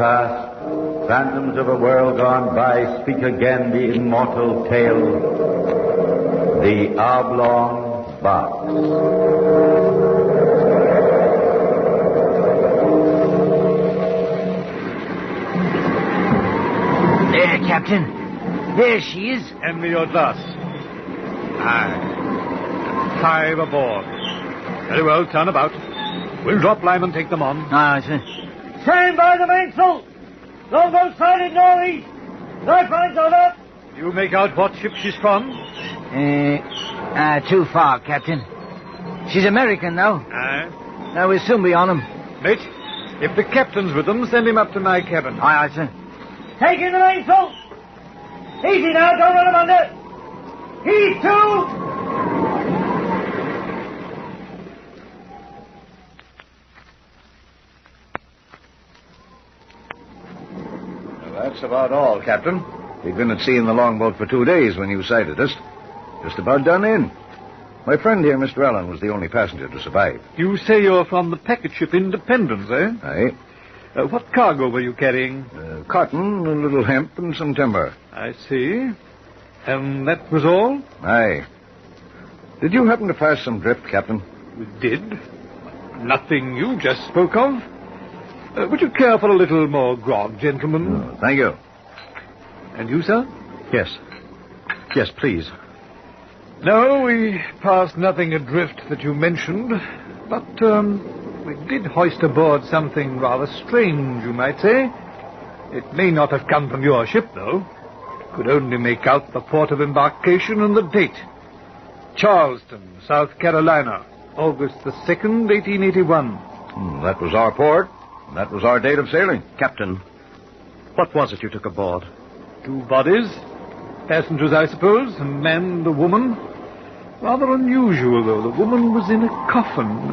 past, phantoms of a world gone by, speak again the immortal tale, the Oblong Box. There, Captain. There she is. Hand me your glass. Aye. 5 aboard. Very well, turn about. We'll drop line and take them on. Aye, sir. Stand by the mainsail! Don't go sided northeast! Life lines are up! You make out what ship she's from? Too far, Captain. She's American, though. Aye. Now, we'll soon be on them. Mate, if the captain's with them, send him up to my cabin. Aye, sir. Take in the mainsail! Easy now, don't run him under! Heave to! That's about all, Captain. We'd been at sea in the longboat for 2 days when you sighted us. Just about done in. My friend here, Mr. Allen, was the only passenger to survive. You say you're from the packet ship Independence, eh? Aye. What cargo were you carrying? Cotton, a little hemp, and some timber. I see. And that was all? Aye. Did you happen to pass some drift, Captain? We did. Nothing you just spoke of. Would you care for a little more grog, gentlemen? Oh, thank you. And you, sir? Yes. Yes, please. No, we passed nothing adrift that you mentioned, but we did hoist aboard something rather strange, you might say. It may not have come from your ship, though. Could only make out the port of embarkation and the date. Charleston, South Carolina, August the 2nd, 1881. That was our port. That was our date of sailing. Captain, what was it you took aboard? 2 bodies. Passengers, I suppose, a man and a woman. Rather unusual, though. The woman was in a coffin,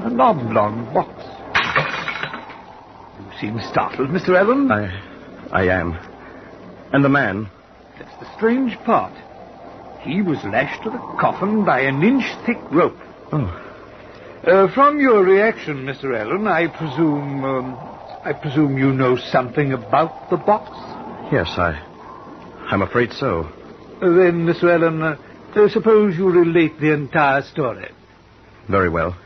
an oblong box. You seem startled, Mr. Allen. I am. And the man? That's the strange part. He was lashed to the coffin by an inch-thick rope. Oh. From your reaction, Mr. Allen, I presume you know something about the box? Yes, I'm afraid so. Then, Mr. Allen, suppose you relate the entire story. Very well.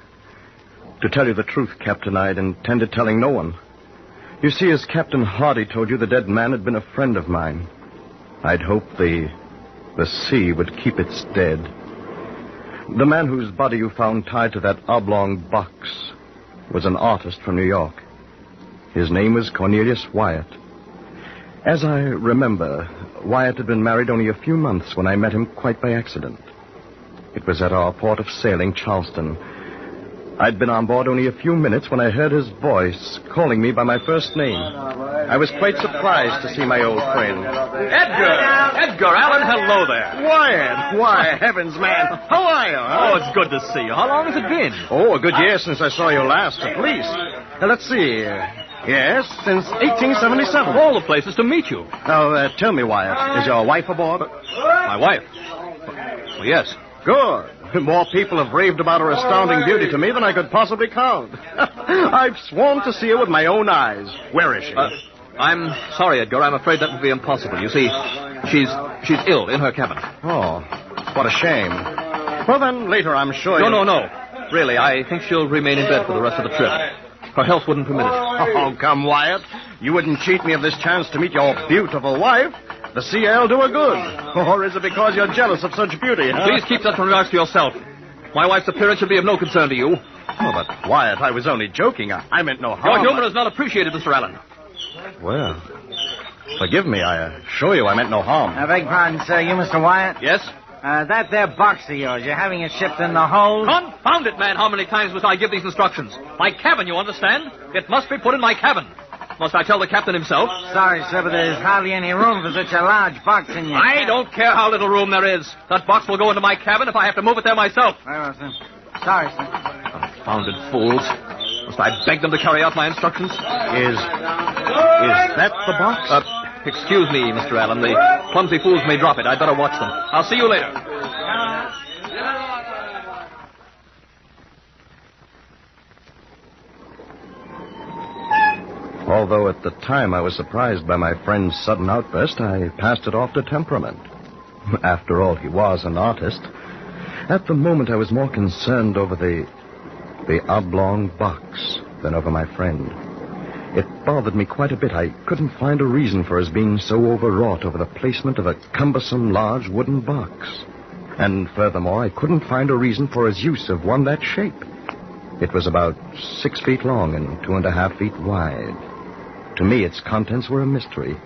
To tell you the truth, Captain, I'd intended telling no one. You see, as Captain Hardy told you, the dead man had been a friend of mine. I'd hoped the sea would keep its dead. The man whose body you found tied to that oblong box was an artist from New York. His name was Cornelius Wyatt. As I remember, Wyatt had been married only a few months when I met him quite by accident. It was at our port of sailing, Charleston. I'd been on board only a few minutes when I heard his voice calling me by my first name. I was quite surprised to see my old friend. Edgar Allen, hello there. Wyatt! Why, heavens, man. How are you? Oh, it's good to see you. How long has it been? Oh, a good year since I saw you last, at least. Let's see. Yes, since 1877. All the places to meet you. Now, tell me, Wyatt, is your wife aboard? My wife? Well, yes. Good. More people have raved about her astounding beauty to me than I could possibly count. I've sworn to see her with my own eyes. Where is she? I'm sorry, Edgar. I'm afraid that would be impossible. You see, she's ill in her cabin. Oh, what a shame. Well, then, later, I'm sure No. Really, I think she'll remain in bed for the rest of the trip. Her health wouldn't permit it. Oh, come, Wyatt. You wouldn't cheat me of this chance to meet your beautiful wife. The sea air'll do her good. Or is it because you're jealous of such beauty? Huh? Please keep such remarks to yourself. My wife's appearance should be of no concern to you. Oh, but, Wyatt, I was only joking. I meant no harm. Your humor is not appreciated, Mr. Allen. Well, forgive me. I assure you I meant no harm. I beg pardon, sir. You, Mr. Wyatt? Yes? That there box of yours, you're having it shipped in the hold? Confound it, man. How many times must I give these instructions? My cabin, you understand? It must be put in my cabin. Must I tell the captain himself? Sorry, sir, but there's hardly any room for such a large box in your I don't care how little room there is. That box will go into my cabin if I have to move it there myself. Very well, sir. Sorry, sir. Confounded fools. Must I beg them to carry out my instructions? Is that the box? Excuse me, Mr. Allen. The clumsy fools may drop it. I'd better watch them. I'll see you later. Although at the time I was surprised by my friend's sudden outburst, I passed it off to temperament. After all, he was an artist. At the moment, I was more concerned over the oblong box than over my friend. It bothered me quite a bit. I couldn't find a reason for his being so overwrought over the placement of a cumbersome, large wooden box. And furthermore, I couldn't find a reason for his use of one that shape. It was about 6 feet long and 2.5 feet wide. To me, its contents were a mystery.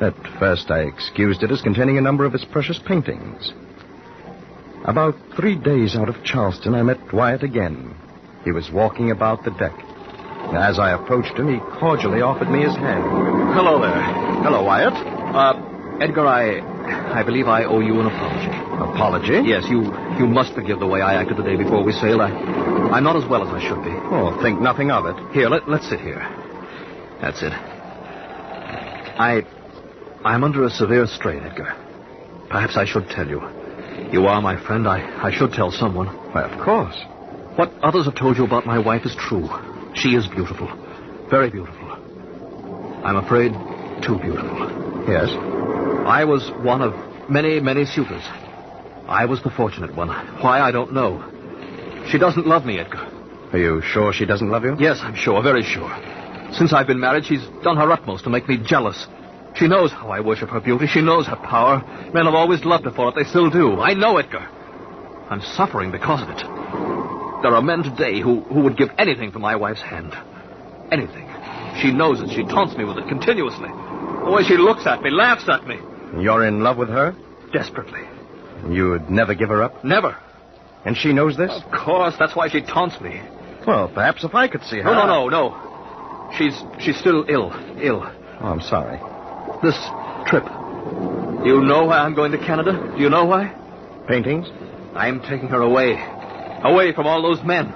At first, I excused it as containing a number of his precious paintings. About 3 days out of Charleston, I met Wyatt again. He was walking about the deck. As I approached him, he cordially offered me his hand. Hello there. Hello, Wyatt. Edgar, I believe I owe you an apology. Apology? Yes, you must forgive the way I acted the day before we sailed. I'm not as well as I should be. Oh, think nothing of it. Here, let's sit here. That's it. I'm under a severe strain, Edgar. Perhaps I should tell you. You are my friend. I should tell someone. Why, of course. What others have told you about my wife is true. She is beautiful. Very beautiful. I'm afraid too beautiful. Yes? I was one of many, many suitors. I was the fortunate one. Why, I don't know. She doesn't love me, Edgar. Are you sure she doesn't love you? Yes, I'm sure, very sure. Since I've been married, she's done her utmost to make me jealous. She knows how I worship her beauty. She knows her power. Men have always loved her for it. They still do. I know, Edgar. I'm suffering because of it. There are men today who would give anything for my wife's hand. Anything. She knows it. She taunts me with it continuously. The way she looks at me, laughs at me. You're in love with her? Desperately. You'd never give her up? Never. And she knows this? Of course. That's why she taunts me. Well, perhaps if I could see her... No. She's still ill. Oh, I'm sorry. This trip. You know why I'm going to Canada? Do you know why? Paintings? I'm taking her away. Away from all those men.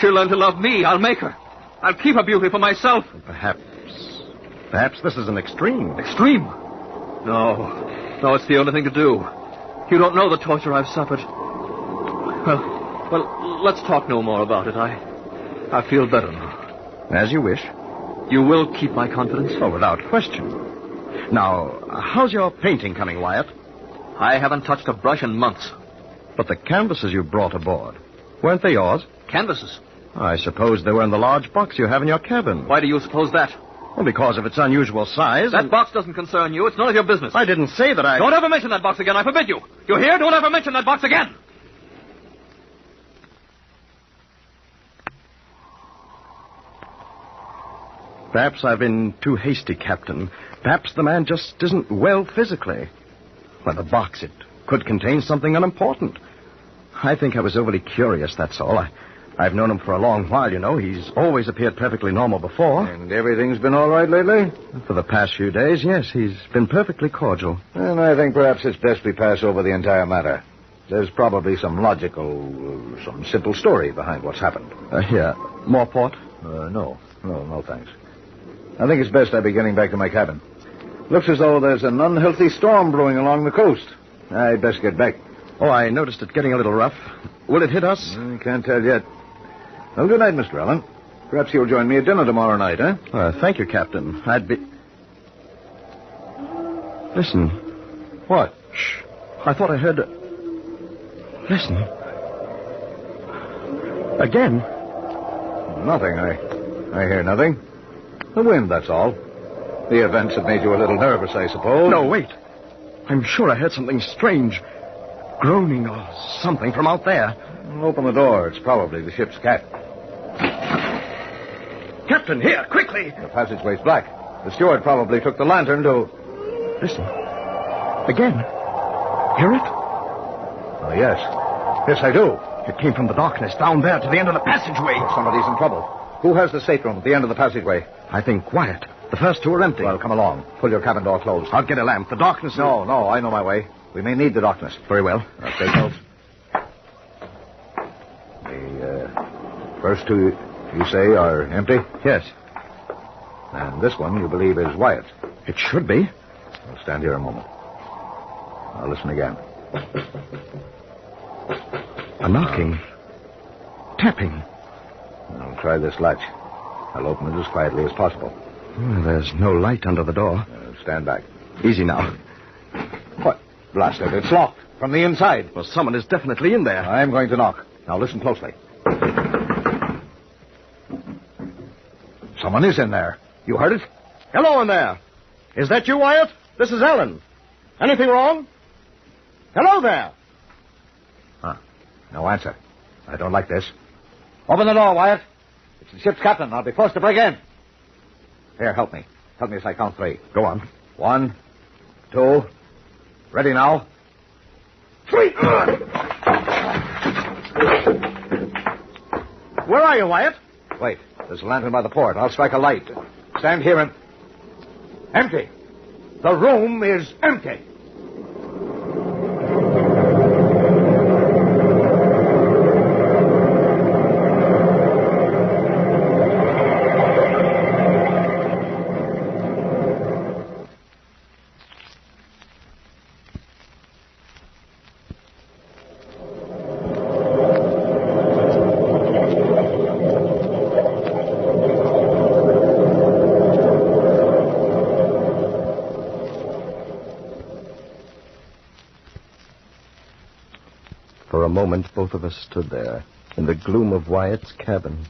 She'll learn to love me. I'll make her. I'll keep her beauty for myself. Perhaps this is an extreme. Extreme? No, it's the only thing to do. You don't know the torture I've suffered. Well, let's talk no more about it. I feel better now. As you wish. You will keep my confidence? Oh, without question. Now, how's your painting coming, Wyatt? I haven't touched a brush in months. But the canvases you brought aboard, weren't they yours? Canvases? I suppose they were in the large box you have in your cabin. Why do you suppose that? Well, because of its unusual size. That box doesn't concern you. It's none of your business. I didn't say that I... Don't ever mention that box again. I forbid you. You hear? Don't ever mention that box again. Perhaps I've been too hasty, Captain. Perhaps the man just isn't well physically. Well, the box, it could contain something unimportant. I think I was overly curious, that's all. I've known him for a long while, you know. He's always appeared perfectly normal before. And everything's been all right lately? For the past few days, yes. He's been perfectly cordial. And I think perhaps it's best we pass over the entire matter. There's probably some some simple story behind what's happened. Here, more port? No, thanks. I think it's best I be getting back to my cabin. Looks as though there's an unhealthy storm brewing along the coast. I'd best get back. Oh, I noticed it getting a little rough. Will it hit us? I can't tell yet. Well, good night, Mr. Allen. Perhaps you'll join me at dinner tomorrow night, eh? Thank you, Captain. I'd be... Listen. What? Shh. I thought I heard... Listen. Again. Nothing. I hear nothing. The wind, that's all. The events have made you a little nervous, I suppose. No, wait. I'm sure I heard something strange. Groaning or something from out there. Open the door. It's probably the ship's cat. Captain, here, quickly. The passageway's black. The steward probably took the lantern to... Listen. Again. Hear it? Oh, yes. Yes, I do. It came from the darkness down there to the end of the passageway. Somebody's in trouble. Who has the stateroom at the end of the passageway? I think Wyatt. The first two are empty. Well, come along. Pull your cabin door closed. I'll get a lamp. The darkness... No, I know my way. We may need the darkness. Very well. Okay, folks. The first two, you say, are empty? Yes. And this one, you believe, is Wyatt? It should be. Well, stand here a moment. I'll listen again. A knocking. Tapping. I'll try this latch. I'll open it as quietly as possible. There's no light under the door. Stand back. Easy now. What? Blast it. It's locked from the inside. Well, someone is definitely in there. I'm going to knock. Now listen closely. Someone is in there. You heard it? Hello in there. Is that you, Wyatt? This is Alan. Anything wrong? Hello there. Huh. No answer. I don't like this. Open the door, Wyatt. It's the ship's captain. I'll be forced to break in. Here, help me. Help me as I count 3. Go on. 1, 2. Ready now. 3. Where are you, Wyatt? Wait. There's a lantern by the port. I'll strike a light. Stand here and... Empty. The room is empty. For a moment, both of us stood there, in the gloom of Wyatt's cabin.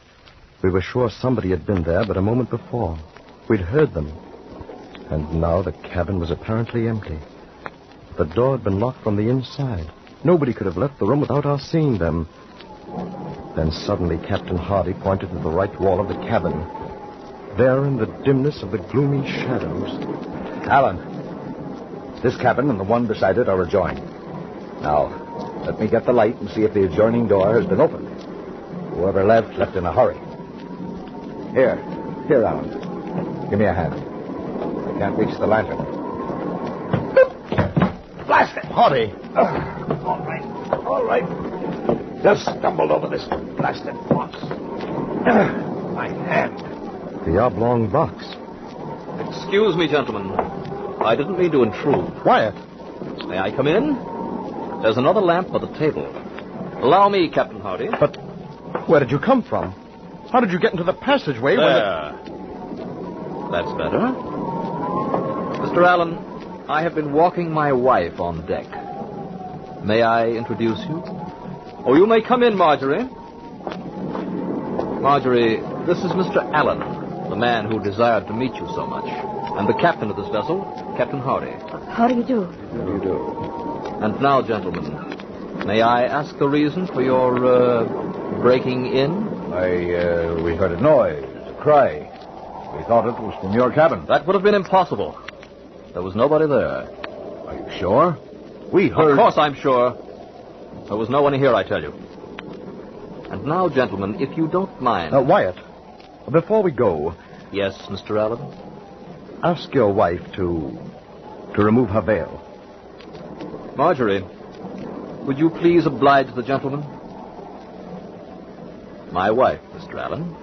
We were sure somebody had been there but a moment before. We'd heard them. And now the cabin was apparently empty. The door had been locked from the inside. Nobody could have left the room without our seeing them. Then suddenly Captain Hardy pointed to the right wall of the cabin. There in the dimness of the gloomy shadows... Alan, this cabin and the one beside it are adjoined. Now, let me get the light and see if the adjoining door has been opened. Whoever left in a hurry. Here, Alan. Give me a hand. I can't reach the lantern. Blast it! Hardy! All right. Just stumbled over this blasted box. My hand. The oblong box. Excuse me, gentlemen. I didn't mean to intrude. Wyatt! May I come in? There's another lamp by the table. Allow me, Captain Hardy. But where did you come from? How did you get into the passageway There. That's better. Mr. Allen, I have been walking my wife on deck. May I introduce you? Oh, you may come in, Marjorie. Marjorie, this is Mr. Allen, the man who desired to meet you so much, and the captain of this vessel, Captain Hardy. How do you do? How do you do? And now, gentlemen, may I ask the reason for your, breaking in? We heard a noise, a cry. We thought it was from your cabin. That would have been impossible. There was nobody there. Are you sure? We heard... Of course I'm sure. There was no one here, I tell you. And now, gentlemen, if you don't mind... Wyatt, before we go... Yes, Mr. Allen? Ask your wife to remove her veil. Marjorie, would you please oblige the gentleman? My wife, Mr. Allen.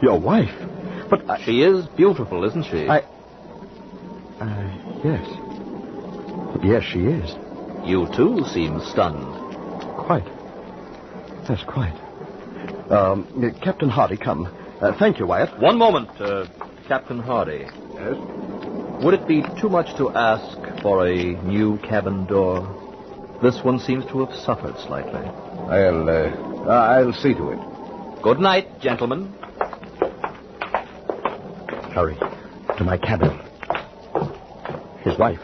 Your wife? But She is beautiful, isn't she? Yes. Yes, she is. You, too, seem stunned. Quite. Yes, quite. Captain Hardy, come. Thank you, Wyatt. One moment, Captain Hardy. Yes? Would it be too much to ask for a new cabin door? This one seems to have suffered slightly. I'll see to it. Good night, gentlemen. Hurry. To my cabin. His wife.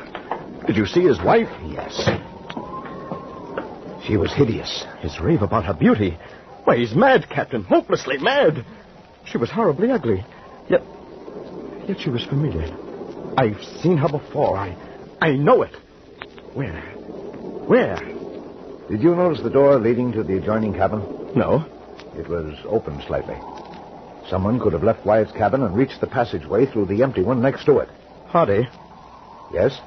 Did you see his wife? Yes. She was hideous. His rave about her beauty. Why, he's mad, Captain. Hopelessly mad. She was horribly ugly. Yet she was familiar. I've seen her before. I know it. Where? Did you notice the door leading to the adjoining cabin? No. It was open slightly. Someone could have left Wyatt's cabin and reached the passageway through the empty one next to it. Hardy, Yes?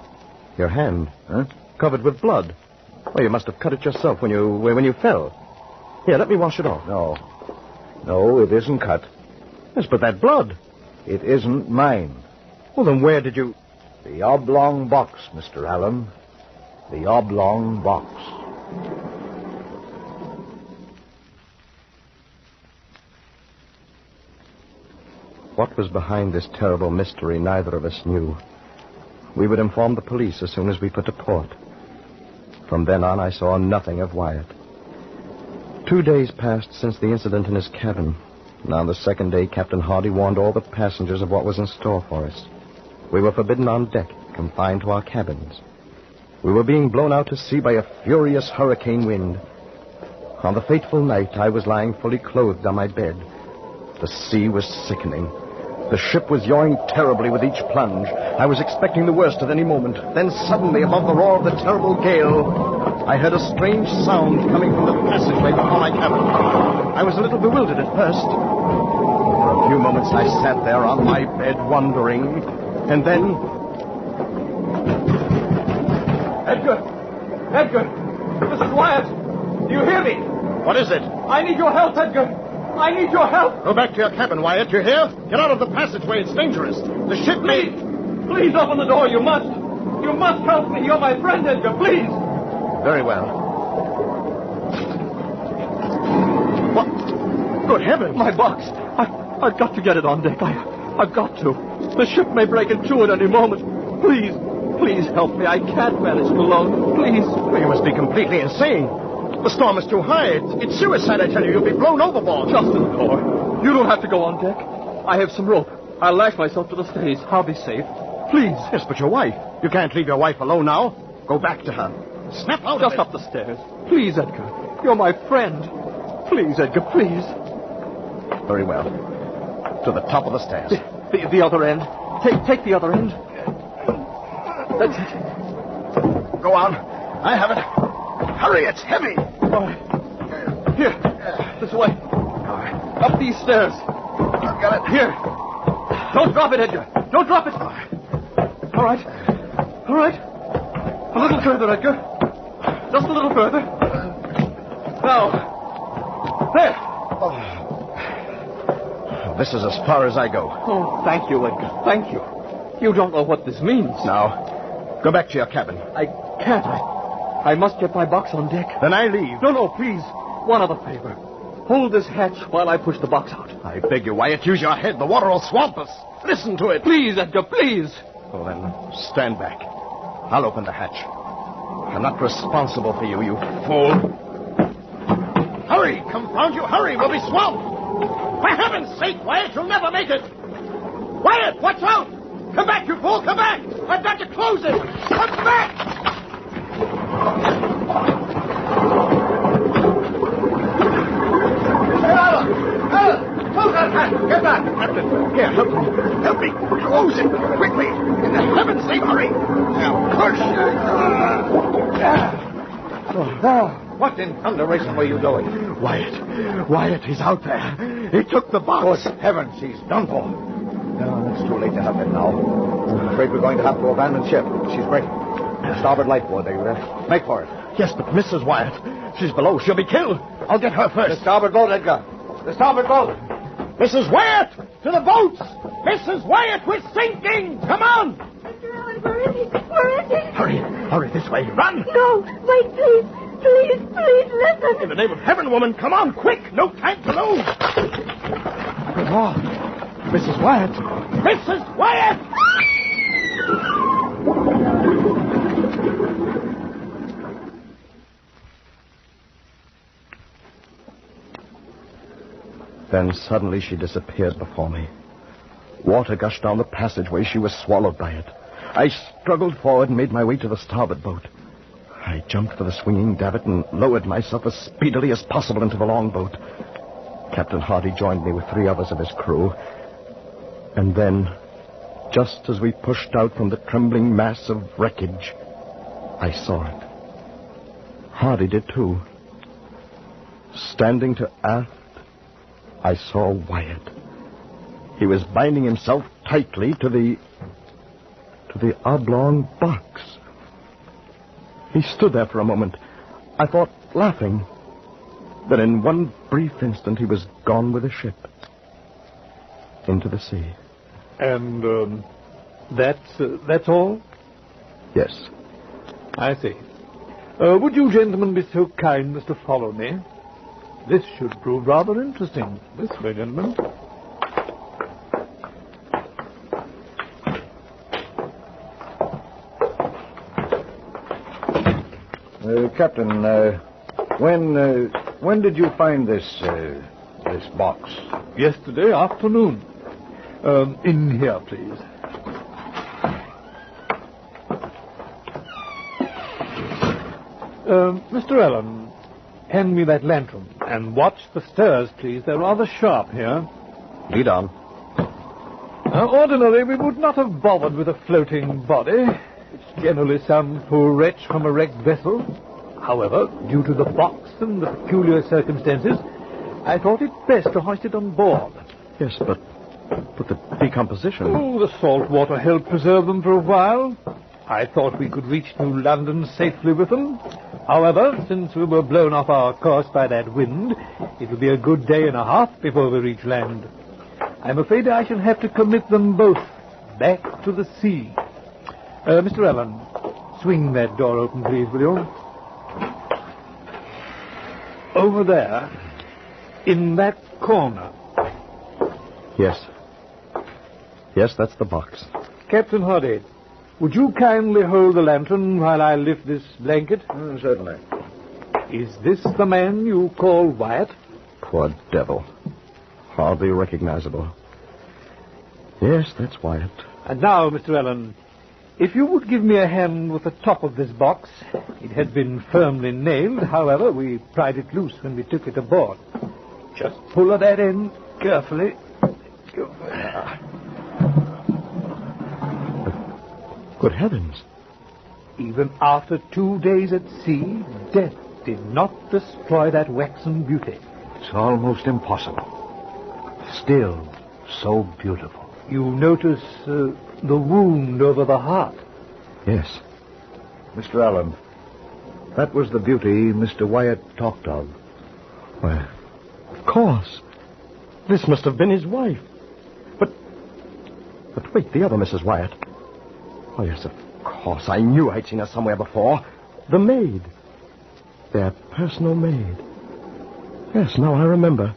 your hand. Huh? Covered with blood. Well, you must have cut it yourself when you fell. Here, let me wash it off. No, it isn't cut. Yes, but that blood. It isn't mine. Well, then where did you... The oblong box, Mr. Allen. The oblong box. what was behind this terrible mystery, neither of us knew. We would inform the police as soon as we put to port. From then on, I saw nothing of Wyatt. 2 days passed since the incident in his cabin. And on the second day, Captain Hardy warned all the passengers of what was in store for us. We were forbidden on deck, confined to our cabins. We were being blown out to sea by a furious hurricane wind. On the fateful night, I was lying fully clothed on my bed. The sea was sickening. The ship was yawing terribly with each plunge. I was expecting the worst at any moment. Then suddenly, above the roar of the terrible gale, I heard a strange sound coming from the passageway before my cabin. I was a little bewildered at first. For a few moments, I sat there on my bed, wondering. And then... Edgar! Edgar! Mrs. Wyatt! Do you hear me? What is it? I need your help, Edgar! I need your help! Go back to your cabin, Wyatt. You hear? Get out of the passageway. It's dangerous. The ship may... Please open the door. You must. You must help me. You're my friend, Edgar. Please. Very well. What? Good heavens. My box. I've got to get it on deck. I've got to. The ship may break in two at any moment. Please help me. I can't manage it alone. Please. Well, you must be completely insane. The storm is too high. It's suicide, I tell you. You'll be blown overboard. Just in the door. You don't have to go on deck. I have some rope. I'll lash myself to the stays. I'll be safe. Please. Yes, but your wife. You can't leave your wife alone now. Go back to her. Snap out Just of it. up the stairs. Please, Edgar. You're my friend. Please, Edgar, please. Very well. To the top of the stairs. The other end. Take the other end. That's it. Go on. I have it. Hurry, it's heavy. All right. Here. This way. Up these stairs. I've got it. Here. Don't drop it, Edgar. Don't drop it. All right. All right. A little further, Edgar. Just a little further. Now. There. This is as far as I go. Oh, thank you, Edgar. Thank you. You don't know what this means. Now, go back to your cabin. I can't. I must get my box on deck. Then I leave. No, please. One other favor. Hold this hatch while I push the box out. I beg you, Wyatt, use your head. The water will swamp us. Listen to it. Please, Edgar, please. Oh, then, stand back. I'll open the hatch. I'm not responsible for you, you fool. Hurry, confound you, hurry. We'll be swamped. For heaven's sake, Wyatt, you'll never make it. Wyatt, watch out. Come back, you fool, come back. I've got to close it. Come back. Close that hatch! Get back! Captain, here, help me. Help me! Close it! Quickly! In the heaven's name, hurry! Now, push! What in thunderation were you doing? Wyatt, he's out there. He took the box. Good heavens, he's done for. No, it's too late to help him now. I'm afraid we're going to have to abandon ship. She's breaking. Starboard lifeboard, are you ready? Make for it. Yes, but Mrs. Wyatt, she's below. She'll be killed. I'll get her first. The starboard boat, Edgar. The starboard boat. Mrs. Wyatt! To the boats! Mrs. Wyatt, we're sinking! Come on! Mr. Allen, where is he? Where is he? Hurry this way. Run! No, wait, please. Please, listen. In the name of heaven, woman, come on, quick! No time to lose! Good Lord. Mrs. Wyatt! Mrs. Wyatt! Then suddenly she disappeared before me. Water gushed down the passageway. She was swallowed by it. I struggled forward and made my way to the starboard boat. I jumped for the swinging davit and lowered myself as speedily as possible into the longboat. Captain Hardy joined me with 3 others of his crew. And then, just as we pushed out from the trembling mass of wreckage, I saw it. Hardy did too. Standing to aft, I saw Wyatt. He was binding himself tightly to the oblong box. He stood there for a moment. I thought, laughing. Then in one brief instant, he was gone with the ship. Into the sea. And, that's all? Yes. I see. Would you gentlemen be so kind as to follow me? This should prove rather interesting. This way, gentlemen. Captain, when did you find this box? Yesterday afternoon. In here, please. Mr. Allen, hand me that lantern. And watch the stairs, please. They're rather sharp here. Lead on. Ordinarily, we would not have bothered with a floating body. It's generally some poor wretch from a wrecked vessel. However, due to the box and the peculiar circumstances, I thought it best to hoist it on board. Yes, but the decomposition... Oh, the salt water helped preserve them for a while. I thought we could reach New London safely with them. However, since we were blown off our course by that wind, it will be a good day and a half before we reach land. I'm afraid I shall have to commit them both back to the sea. Mr. Allen, swing that door open, please, will you? Over there, in that corner. Yes. Yes, that's the box. Captain Hardy, would you kindly hold the lantern while I lift this blanket? Certainly. Is this the man you call Wyatt? Poor devil. Hardly recognizable. Yes, that's Wyatt. And now, Mr. Allen, if you would give me a hand with the top of this box. It had been firmly nailed. However, we pried it loose when we took it aboard. Just pull at that end carefully. Good heavens. Even after 2 days at sea, death did not destroy that waxen beauty. It's almost impossible. Still so beautiful. You notice the wound over the heart. Yes. Mr. Allen, that was the beauty Mr. Wyatt talked of. Well, of course. This must have been his wife. But wait, the other Mrs. Wyatt. Oh, yes, of course. I knew I'd seen her somewhere before. The maid. Their personal maid. Yes, now I remember.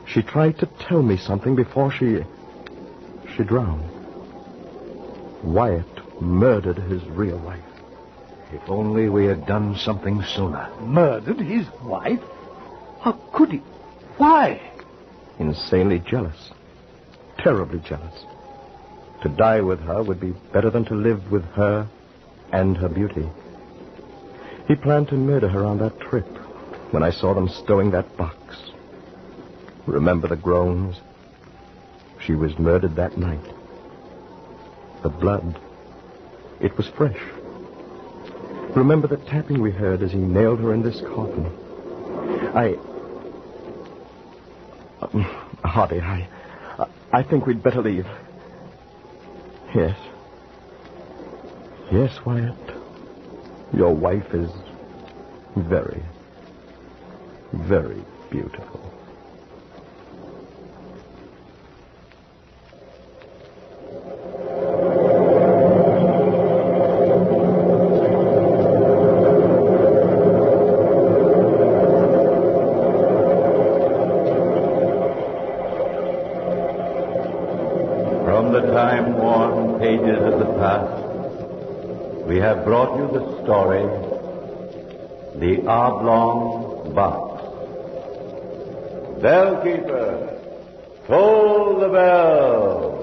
She tried to tell me something before she drowned. Wyatt murdered his real wife. If only we had done something sooner. Murdered his wife? How could he? Why? Insanely jealous. Terribly jealous. To die with her would be better than to live with her and her beauty. He planned to murder her on that trip when I saw them stowing that box. Remember the groans? She was murdered that night. The blood, it was fresh. Remember the tapping we heard as he nailed her in this coffin. Hardy, I think we'd better leave. Yes. Yes, Wyatt. Your wife is very, very beautiful. From the time-worn pages of the past, we have brought you the story, The Oblong Box. Bellkeeper, toll the bell.